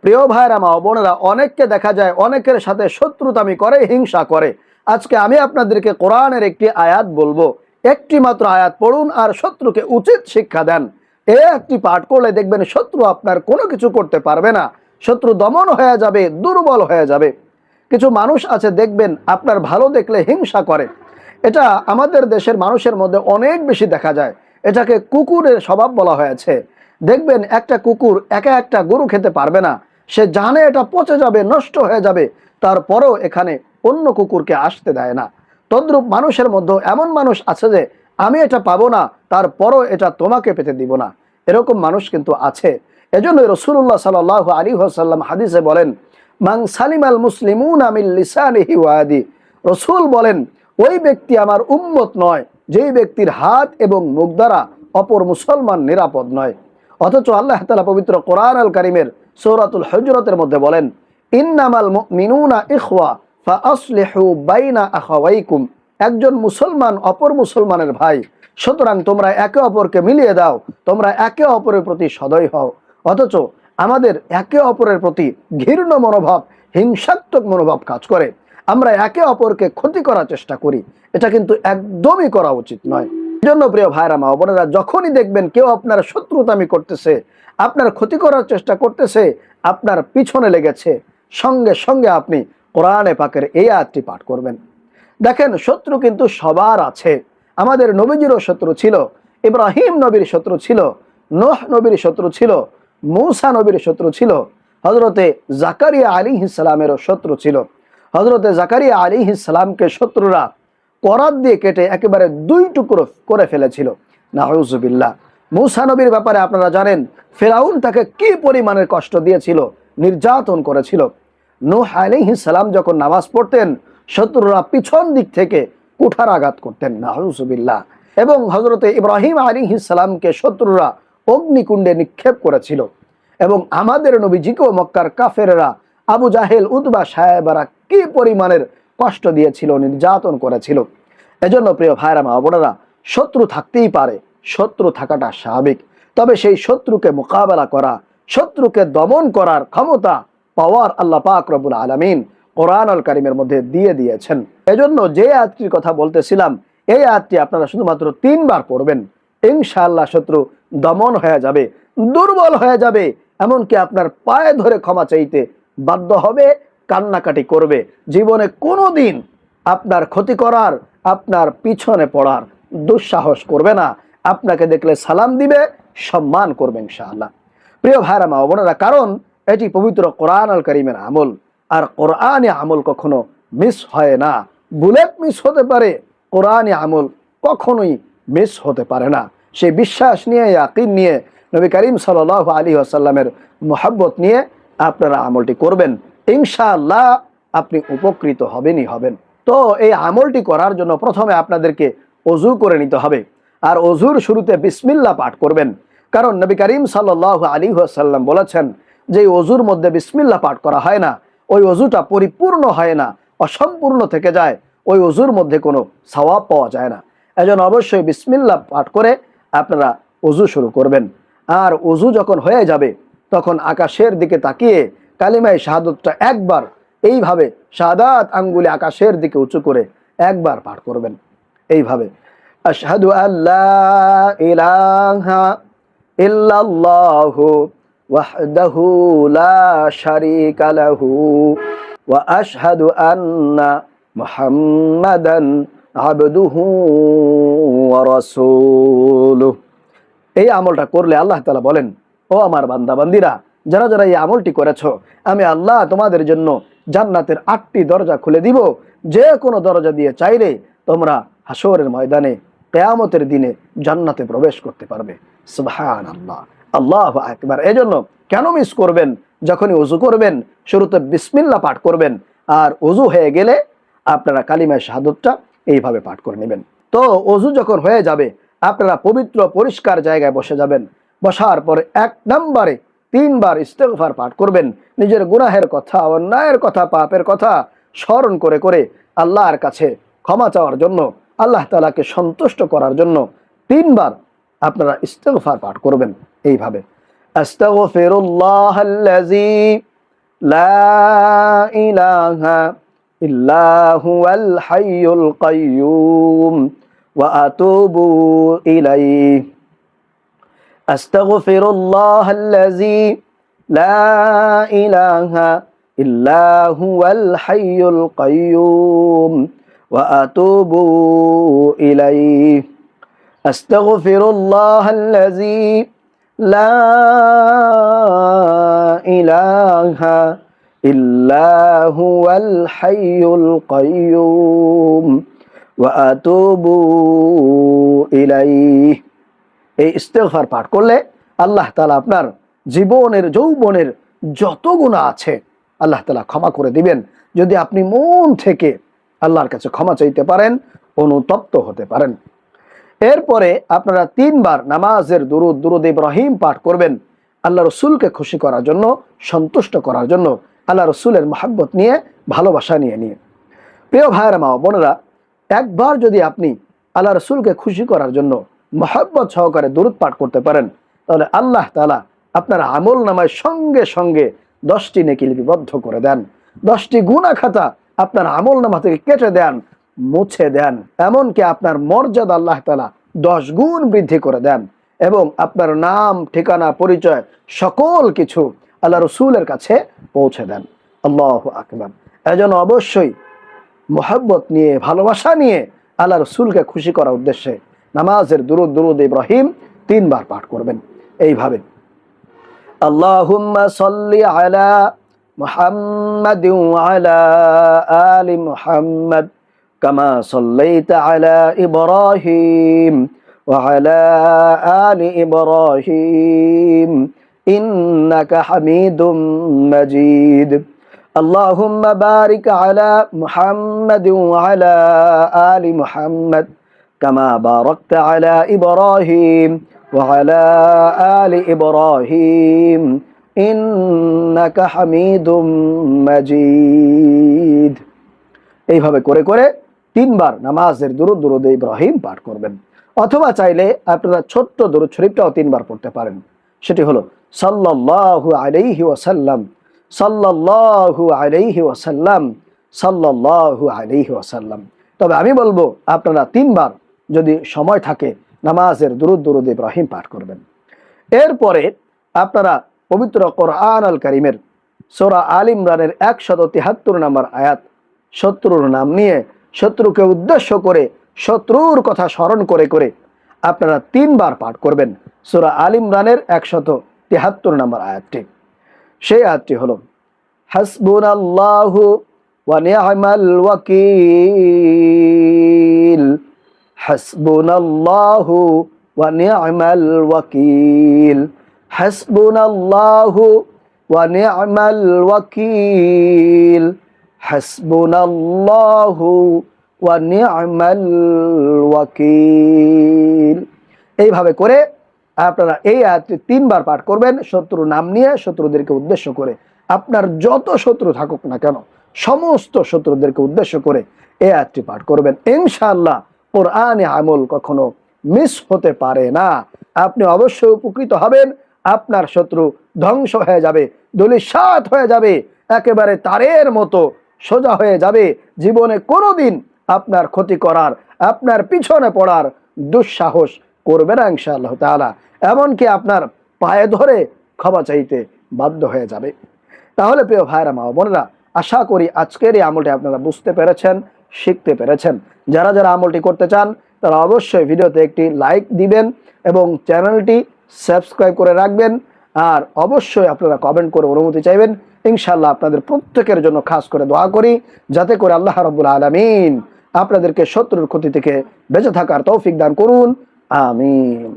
প্রিয় ভাইরা মা বোনেরা, অনেককে দেখা যায় অনেকের সাথে শত্রুতামি করে, হিংসা করে। আজকে আমি আপনাদেরকে কোরআনের একটি আয়াত বলবো, একটি মাত্র আয়াত পড়ুন আর শত্রুকে উচিত শিক্ষা দেন। এই একটি পাঠ করলে দেখবেন শত্রু আপনার কোনো কিছু করতে পারবে না, শত্রু দমন হয়ে যাবে, দুর্বল হয়ে যাবে। কিছু মানুষ আছে দেখবেন আপনার ভালো দেখলে হিংসা করে। এটা আমাদের দেশের মানুষের মধ্যে অনেক বেশি দেখা যায়। এটাকে কুকুরের স্বভাব বলা হয়েছে। দেখবেন একটা কুকুর একা একটা গরু খেতে পারবে না, সে জানে এটা পচে যাবে, নষ্ট হয়ে যাবে, তারপরেও এখানে অন্য কুকুরকে আসতে দেয় না। তদ্রূপ মানুষের মধ্যে এমন মানুষ আছে যে আমি এটা পাবো না, তারপরও এটা তোমাকে পেতে দিব না, এরকম মানুষ কিন্তু আছে। এজন্য রাসূলুল্লাহ সাল্লাল্লাহু আলাইহি ওয়াসাল্লাম হাদিসে বলেন, মান সালিমাল মুসলিমুনা মিন লিসানিহি ওয়া ইয়াদি। রাসূল বলেন, ওই ব্যক্তি আমার উম্মত নয় যেই ব্যক্তির হাত এবং মুখ দ্বারা অপর মুসলমান নিরাপদ নয়। অথচ আল্লাহ তাআলা পবিত্র কোরআন আল কারীমের সূরাতুল হুজরাতের মধ্যে বলেন, ইন্নামাল মুমিনুনা ইখওয়া ফাআসলিহু বাইনা আখাওয়াইকুম। একজন মুসলমান অপর মুসলমানের ভাই, সুতরাং তোমরা একে অপরকে মিলিয়ে দাও, তোমরা একে অপরের প্রতি সদয় হও। অথচ আমাদের একে অপরের প্রতি ঘৃণ্য মনোভাব, হিংসাত্মক মনোভাব কাজ করে। আমরা একে অপরকে ক্ষতি করার চেষ্টা করি, এটা কিন্তু একদমই করা উচিত নয়। এজন্য প্রিয় ভাইরা মা বোনেরা, যখনই দেখবেন কেউ আপনার শত্রুতামি করতেছে, আপনার ক্ষতি করার চেষ্টা করতেছে, আপনার পিছনে লেগেছে, সঙ্গে সঙ্গে আপনি কোরআনে পাকের এই আয়াতটি পাঠ করবেন। দেখেন, শত্রু কিন্তু সবার আছে। আমাদের নবীজিরও শত্রু ছিল, ইব্রাহিম নবীর শত্রু ছিল, নূহ নবীর শত্রু ছিল, মূসা নবীর শত্রু ছিল, হযরতে জাকারিয়া আলাইহিস সালামেরও শত্রু ছিল। হযরতে জাকারিয়া আলাইহিস সালামকে শত্রুরা করাত দিয়ে কেটে একেবারে দুই টুকরো করে ফেলেছিল, নাউযুবিল্লাহ। মূসা নবীর ব্যাপারে আপনারা জানেন, ফিরাউন তাকে কি পরিমাণের কষ্ট দিয়েছিল, নির্যাতন করেছিল। নূহ আলাইহিস সালাম যখন নামাজ পড়তেন, শত্রুরা পিছন দিক থেকে কুঠারাঘাত করতেন, নাউযুবিল্লাহ। এবং হযরতে ইব্রাহিম আলাইহিস সালামকে শত্রুরা অগ্নিকুণ্ডে নিক্ষেপ করেছিল। এবং আমাদের নবীজিকেও মক্কার কাফেররা, আবু জাহেল, উতবা, সাহেবারা কি পরিমাণের কষ্ট দিয়েছিল, নির্যাতন করেছিল। এজন্য প্রিয় ভাইরা মা বোনেরা, শত্রু থাকতেই পারে, শত্রু থাকাটা স্বাভাবিক। তবে সেই শত্রুকে মোকাবেলা করা, শত্রুকে দমন করার ক্ষমতা, পাওয়ার আল্লাহ পাক রব্বুল আলামিন কোরআন আল কারীমের মধ্যে দিয়ে দিয়েছেন। এজন্য যে আয়াতটির কথা বলতেছিলাম, এই আয়াতটি আপনারা শুধুমাত্র 3 বার পড়বেন, ইনশাআল্লাহ শত্রু দমন হয়ে যাবে, দুর্বল হয়ে যাবে, এমনকি আপনার পায়ে ধরে ক্ষমা চাইতে বাধ্য হবে, কান্নাকাটি করবে। জীবনে কোনোদিন আপনার ক্ষতি করার, আপনার পিছনে পড়ার দুঃসাহস করবে না। আপনাকে দেখলে সালাম দিবে, সম্মান করবে ইনশাআল্লাহ। প্রিয় ভাইরা মা বোনেরা, কারণ এটি পবিত্র কোরআন আল কারীমের আমল, আর কোরআনে আমল কখনো মিস হয় না। বুলেট মিস হতে পারে, কোরআনে আমল কখনোই মিস হতে পারে না। সেই বিশ্বাস নিয়ে, ইয়াকিন নিয়ে, নবী করিম সাল্লাল্লাহু আলাইহি ওয়াসাল্লামের মুহাব্বত নিয়ে আপনারা আমলটি করবেন, ইনশাআল্লাহ আপনি উপকৃত হবেনই হবেন। তো এই আমলটি করার জন্য প্রথমে আপনাদেরকে ওযু করে নিতে হবে। আর ওযুর শুরুতে বিসমিল্লাহ পাঠ করবেন, কারণ নবী করিম সাল্লাল্লাহু আলাইহি ওয়াসাল্লাম বলেছেন যে ওযুর মধ্যে বিসমিল্লাহ পাঠ করা হয় না, ওই ওযুটা পরিপূর্ণ হয় না, অসম্পূর্ণ থেকে যায়, ওই ওযুর মধ্যে কোনো সওয়াব পাওয়া যায় না। এজন্য অবশ্যই বিসমিল্লাহ পাঠ করে আপনারা ওযু শুরু করবেন। আর ওযু যখন হয়ে যাবে, তখন আকাশের দিকে তাকিয়ে কালিমায়ে শাহাদাতটা একবার এইভাবে শাহাদাত আঙ্গুলে আকাশের দিকে উঁচু করে একবার পাঠ করবেন, এইভাবে, আশহাদু আল্লা ইলাহা ইল্লাল্লাহু ওয়াহদাহু লা শারীকা লাহু ওয়া আশহাদু আন্না মুহাম্মাদান আবদুহু ওয়া রাসূলুহু। এই আমলটা করলে আল্লাহ তাআলা বলেন, ও আমার বান্দা বান্দিরা, যারা যারা এই আমলটি করেছো, আমি আল্লাহ তোমাদের জন্য জান্নাতের 8টি দরজা খুলে দিব। যে কোনো দরজা দিয়ে চাইলে তোমরা হাসরের ময়দানে, কিয়ামতের দিনে জান্নাতে প্রবেশ করতে পারবে। সুবহানাল্লাহ, আল্লাহু আকবার। এজন্য কেন মিস করবেন? যখনই ওযু করবেন, শুরুতে বিসমিল্লাহ পাঠ করবেন, আর ওযু হয়ে গেলে আপনারা কালিমায়ে শাহাদাতটা এইভাবে পাঠ করে নেবেন। তো ওযু যখন হয়ে যাবে, আপনারা পবিত্র পরিষ্কার জায়গায় বসে যাবেন। বসার পরে 1 নম্বরে 3 বার ইস্তেগফার পাঠ করবেন। নিজের গুনাহের কথা, অন্যায়ের কথা, পাপের কথা স্মরণ করে করে আল্লাহর কাছে ক্ষমা চাওয়ার জন্য, আল্লাহ তাআলাকে সন্তুষ্ট করার জন্য 3 বার আপনারা ইস্তেগফার পাঠ করবেন এইভাবে, আস্তাগফিরুল্লাহাল্লাযী লা ইলাহা ইল্লা হুয়াল হাইয়ুল কাইয়্যুম ওয়া আতুবু ইলাইহি আস্তাগফিরুল্লাহাল্লাযী লা ইলাহা ইল্লা হুয়াল হাইয়ুল কাইয়্যুম ওয়া আতুবু ইলাইহি আস্তাগফিরুল্লাহাল্লাযী লা ইলাহা ইল্লা হুয়াল হাইয়ুল কাইয়্যুম ওয়া আতুবু ইলাইহি। এই ইস্তেগফার পাঠ করলে আল্লাহ তাআলা আপনার জীবনের যৌবনের যত গুনাহ আছে আল্লাহ তাআলা ক্ষমা করে দিবেন, যদি আপনি মন থেকে আল্লাহর কাছে ক্ষমা চাইতে পারেন, অনুতপ্ত হতে পারেন। এরপরে আপনারা 3 বার নামাজের দুরূদ ইব্রাহিম পাঠ করবেন, আল্লাহ রসুলকে খুশি করার জন্য, সন্তুষ্ট করার জন্য, আল্লাহ রসুলের মহব্বত নিয়ে, ভালোবাসা নিয়ে। প্রিয় ভাইয়েরা, মা বোনেরা, একবার যদি আপনি আল্লাহ রসুলকে খুশি করার জন্য মহব্বত সহকারে দুরূদ পাঠ করতে পারেন, তাহলে আল্লাহ তাআলা আপনার আমল নামায় সঙ্গে সঙ্গে 10টি নেকি লিপিবদ্ধ করে দেন, 10টি গুনাহ খাতা আপনার আমল নামা থেকে কেটে দেন, মুছে দেন। এমনকি আপনার মর্যাদা আল্লাহ তাআলা 10 গুণ বৃদ্ধি করে দেন এবং আপনার নাম, ঠিকানা, পরিচয় সকল কিছু আল্লাহ রসুলের কাছে পৌঁছে দেন। আল্লাহু আকবার। এজন্য অবশ্যই মহব্বত নিয়ে, ভালোবাসা নিয়ে আল্লাহ রসুলকে খুশি করার উদ্দেশ্যে নামাজের দুরূদ ইব্রাহিম 3 বার পাঠ করবেন এইভাবে। আল্লাহুম্মা সাল্লি আলা মুহাম্মাদিন ওয়া আলা আলি মুহাম্মাদ কামা সাল্লাইতা আলা ইব্রাহিম ওয়া আলা আলি ইব্রাহিম ইন্নাকা হামিদুম মাজিদ। আল্লাহুম্মা বারিক আলা মুহাম্মাদিন ওয়া আলা আলি মুহাম্মাদ কামা বারাকতা আলা ইব্রাহিম ওয়া আলা আলি ইব্রাহিম ইন্নাকা হামিদুম মাজিদ। এইভাবে করে করে 3 বার নামাজের দুরূদ ইব্রাহিম পাঠ করবেন। অথবা চাইলে আপনারা ছোট্ট দুরূদ শরীফটাও 3 বার পড়তে পারেন। সেটি হলো সাল্লাল্লাহু আলাইহি ওয়াসাল্লাম, সাল্লাল্লাহু আলাইহি ওয়াসাল্লাম, সাল্লাল্লাহু আলাইহি ওয়াসাল্লাম। তবে আমি বলবো আপনারা 3 বার যদি সময় থাকে নামাজের দুরূদ ইব্রাহিম পাঠ করবেন। এরপরে আপনারা পবিত্র কোরআন আল কারীমের সূরা আল ইমরানের 173 নম্বর আয়াত, শত্রুর নাম নিয়ে, শত্রুকে উদ্দেশ্য করে, শত্রুর কথা স্মরণ করে করে আপনারা 3 বার পাঠ করবেন সূরা আল ইমরানের 173 নম্বর আয়াতটি। সেই আয়াতটি হলো হাসবুনাল্লাহু ওয়া নি'মাল ওয়াকিল, হাসবুনাল্লাহু ওয়া নি'মাল ওয়াকিল, হাসবুনাল্লাহু ওয়া নি'মাল ওয়াকিল, হাসবুনাল্লাহু ওয়া নি'মাল ওয়াকিল। এইভাবে করে আপনারা এই আয়াতটি 3 বার পাঠ করবেন, শত্রুর নাম নিয়ে, শত্রুদেরকে উদ্দেশ্য করে। আপনার যত শত্রু থাকুক না কেন, সমস্ত শত্রুদেরকে উদ্দেশ্য করে এই আয়াতটি পাঠ করবেন। ইনশাআল্লাহ কোরআনে আমল কখনো মিস হতে পারে না। আপনি অবশ্যই উপকৃত হবেন, আপনার শত্রু ধ্বংস হয়ে যাবে, ধূলিসাৎ হয়ে যাবে, একেবারে তারের মতো সোজা হয়ে যাবে। জীবনে কোনোদিন আপনার ক্ষতি করার, আপনার পিছনে পড়ার দুঃসাহস করবে না ইনশাআল্লাহ তাআলা। এমনকি আপনার পায়ে ধরে ক্ষমা চাইতে বাধ্য হয়ে যাবে। তাহলে প্রিয় ভাইরা, মা বোনেরা, আশা করি আজকের এই আমলটি আপনারা বুঝতে পেরেছেন, শিখতে পেরেছেন। যারা যারা আমলটি করতে চান তারা অবশ্যই ভিডিওতে একটি লাইক দিবেন এবং চ্যানেলটি সাবস্ক্রাইব করে রাখবেন। আর অবশ্যই আপনারা কমেন্ট করে অনুমতি চাইবেন। ইনশাআল্লাহ আপনাদের প্রত্যেকের জন্য খাস করে দোয়া করি, যাতে করে আল্লাহ রাব্বুল আলামিন আপনাদেরকে শত্রুর ক্ষতি থেকে বেঁচে থাকার তৌফিক দান করুন। আমিন।